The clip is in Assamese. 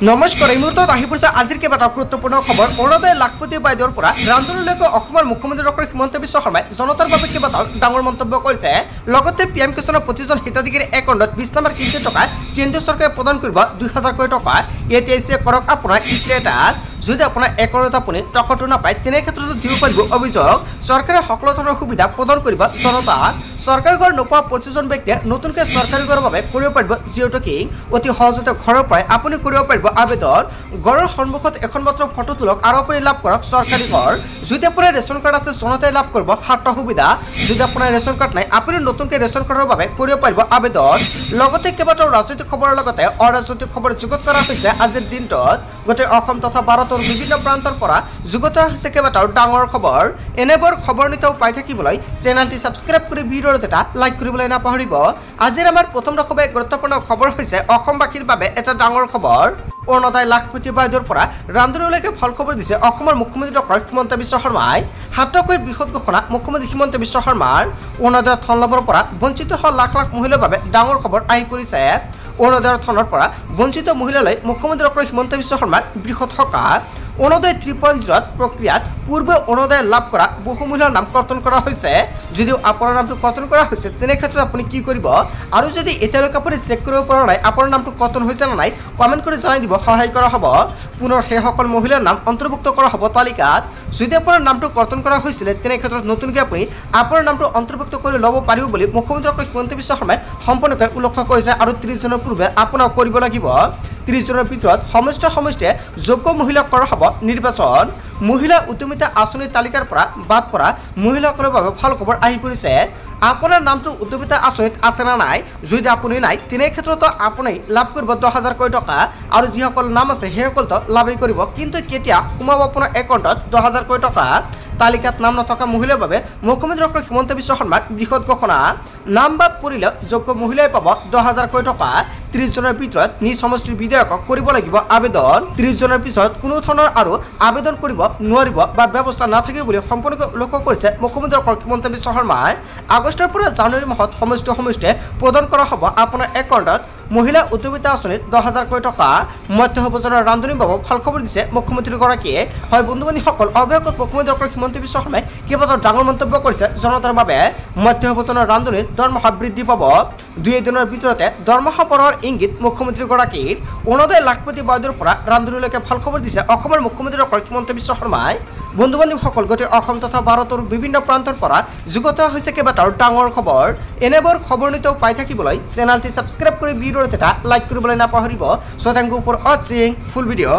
নমস্কাৰ এই মুহূৰ্তত আহি পৰিছে আজিৰ কেইবাটাও গুৰুত্বপূৰ্ণ খবৰ। অৰুণোদয় লাখপতি বাইদেউৰ পৰা ৰান্ধনীলৈকে অসমৰ মুখ্যমন্ত্ৰী ডক্টৰ হিমন্ত বিশ্ব শৰ্মাই জনতাৰ বাবে কেইবাটাও ডাঙৰ মন্তব্য কৰিছে। লগতে পিএম কিষাণৰ প্ৰতিজন হিতাধিকাৰী একাউণ্টত 20 নম্বৰ কিস্তি টকা কেন্দ্ৰীয় চৰকাৰে প্ৰদান কৰিব 2000 কোটি টকা। এতিয়াই চেক কৰক আপোনাৰ ষ্টেটাছ। যদি আপোনাৰ একাউণ্টত আপুনি টকাটো নাপায় তেনে ক্ষেত্ৰত দিব পাৰিব অভিযোগ। চৰকাৰে সকলো ধৰণৰ সুবিধা প্ৰদান কৰিব জনতাক। চৰকাৰী ঘৰ নোপোৱা 25জন ব্যক্তিয়ে নতুনকৈ চৰকাৰী ঘৰৰ বাবে কৰিব পাৰিব জিঅ' টকিং। অতি সহজতে ঘৰৰ পৰাই আপুনি কৰিব পাৰিব আবেদন। ঘৰৰ সন্মুখত এখন মাত্ৰ ফটো তোলক আৰু আপুনি লাভ কৰক চৰকাৰী ঘৰ। যদি আপোনাৰ ৰেচন কাৰ্ড আছে জনতাই লাভ কৰিব 7টা সুবিধা। যদি আপোনাৰ ৰেচন কাৰ্ড নাই আপুনি নতুনকৈ ৰেচন কাৰ্ডৰ বাবে কৰিব পাৰিব আবেদন। লগতে কেইবাটাও ৰাজনৈতিক খবৰৰ লগতে অৰাজনৈতিক খবৰ যুগুত কৰা হৈছে আজিৰ দিনটোত। গোটেই অসম তথা ভাৰতৰ বিভিন্ন প্ৰান্তৰ পৰা যুগুত হৈছে কেইবাটাও ডাঙৰ খবৰ। এনেবোৰ খবৰ নিতৌ পাই থাকিবলৈ চেনেলটি ছাবস্ক্ৰাইব কৰি ভিডিঅ'ত এটা লাইক কৰিবলৈ নাপাহৰিব। আজিৰ আমাৰ প্ৰথম খুবেই গুৰুত্বপূৰ্ণ খবৰ হৈছে অসমবাসীৰ বাবে এটা ডাঙৰ খবৰ। অৰুণোদয় লাখপতি বাইদেউৰ পৰা ৰান্ধনীলৈকে ভাল খবৰ দিছে অসমৰ মুখ্যমন্ত্ৰী ডক্টৰ হিমন্ত বিশ্ব শৰ্মাই। হাতকৈ বৃহৎ ঘোষণা মুখ্যমন্ত্ৰী হিমন্ত বিশ্ব শৰ্মাৰ। অৰুণোদয়ৰ ধন লাভৰ পৰা বঞ্চিত হোৱা লাখ লাখ মহিলাৰ বাবে ডাঙৰ খবৰ আহি পৰিছে। অৰুণোদয়ৰ ধনৰ পৰা বঞ্চিত মহিলালৈ মুখ্যমন্ত্ৰী ডক্টৰ হিমন্ত বিশ্ব শৰ্মাৰ বৃহৎ সকাহ। অৰুণোদয় 3.0 প্ৰক্ৰিয়াত পূৰ্বে অৰুণোদয় লাভ কৰা বহু মহিলাৰ নাম কৰ্তন কৰা হৈছে। যদিও আপোনাৰ নামটো কৰ্তন কৰা হৈছে তেনে ক্ষেত্ৰত আপুনি কি কৰিব আৰু যদি এতিয়ালৈকে আপুনি চেক কৰিব পৰা নাই আপোনাৰ নামটো কৰ্তন হৈছে নে নাই কমেণ্ট কৰি জনাই দিব, সহায় কৰা হ'ব। পুনৰ সেইসকল মহিলাৰ নাম অন্তৰ্ভুক্ত কৰা হ'ব তালিকাত। যদি আপোনাৰ নামটো কৰ্তন কৰা হৈছিলে তেনে ক্ষেত্ৰত নতুনকৈ আপুনি আপোনাৰ নামটো অন্তৰ্ভুক্ত কৰি ল'ব পাৰিব বুলি মুখ্যমন্ত্ৰী ডক্টৰ হিমন্ত বিশ্ব শৰ্মাই সম্পূৰ্ণকৈ উল্লেখ কৰিছে। আৰু 30 জনৰ পূৰ্বে আপোনাক কৰিব লাগিব। 30 জনৰ ভিতৰত সমষ্টিয়ে যোগ্য মহিলাক কৰা হ'ব নিৰ্বাচন। মহিলা উদ্যমিতা আঁচনিৰ তালিকাৰ পৰা বাদ পৰা মহিলাসকলৰ বাবে ভাল খবৰ আহি পৰিছে। আপোনাৰ নামটো উদ্যমিতা আঁচনিত আছে না নাই? যদি আপুনি নাই তেনে ক্ষেত্ৰত আপুনি লাভ কৰিব 10,000 কোটি টকা। আৰু যিসকল নাম আছে সেইসকলতো লাভেই কৰিব, কিন্তু কেতিয়া সোমাব আপোনাৰ একাউণ্টত 10,000 কোটি টকা? তালিকাত নাম নথকা মহিলাৰ বাবে মুখ্যমন্ত্ৰী ডক্টৰ হিমন্ত বিশ্ব শৰ্মাৰ বৃহৎ ঘোষণা। নাম বাদ পৰিলে যোগ্য মহিলাই পাব 10,000 কোটি টকা। 30 জনৰ ভিতৰত নিজ সমষ্টিৰ বিধায়কক কৰিব লাগিব আবেদন। 30 জনৰ পিছত কোনো ধৰণৰ আৰু আবেদন কৰিব নোৱাৰিব বা ব্যৱস্থা নাথাকিব বুলি সম্পূৰ্ণকৈ উল্লেখ কৰিছে মুখ্যমন্ত্ৰী ডক্টৰ হিমন্ত বিশ্ব শৰ্মাই। আগষ্টৰ পৰা জানুৱাৰী মাহত সমষ্টিয়ে প্ৰদান কৰা হ'ব আপোনাৰ একাউণ্টত মহিলা উদ্যমিতা আঁচনিত 10,000 কোটি টকা। মধ্যভোজনৰ ৰান্ধনী বাবু ভাল খবৰ দিছে মুখ্যমন্ত্ৰীগৰাকীয়ে। হয় বন্ধু বান্ধৱীসকল, অৱশেষত মুখ্যমন্ত্ৰী ডক্টৰ হিমন্ত বিশ্ব শৰ্মাই কেইবাটাও ডাঙৰ মন্তব্য কৰিছে জনতাৰ বাবে। মধ্যভোজনৰ ৰান্ধনীৰ দৰমহা বৃদ্ধি পাব। 2 দিনৰ ভিতৰতে দৰমহা বঢ়োৱাৰ ইংগিত মুখ্যমন্ত্ৰীগৰাকীৰ। অৰুণোদয় লাখপতি বাইদেউৰ পৰা ৰান্ধনীলৈকে ভাল খবৰ দিছে অসমৰ মুখ্যমন্ত্ৰী ডক্টৰ হিমন্ত বিশ্ব শৰ্মাই। বন্ধু বান্ধৱীসকল, গোটেই অসম তথা ভাৰতৰ বিভিন্ন প্ৰান্তৰ পৰা যুগুত হৈছে কেইবাটাও ডাঙৰ খবৰ। এনেবোৰ খবৰ নিতৌ পাই থাকিবলৈ চেনেলটি ছাবস্ক্ৰাইব কৰি ভিডিঅ'ত এটা লাইক কৰিবলৈ নাপাহৰিব। So thank you for watching full video.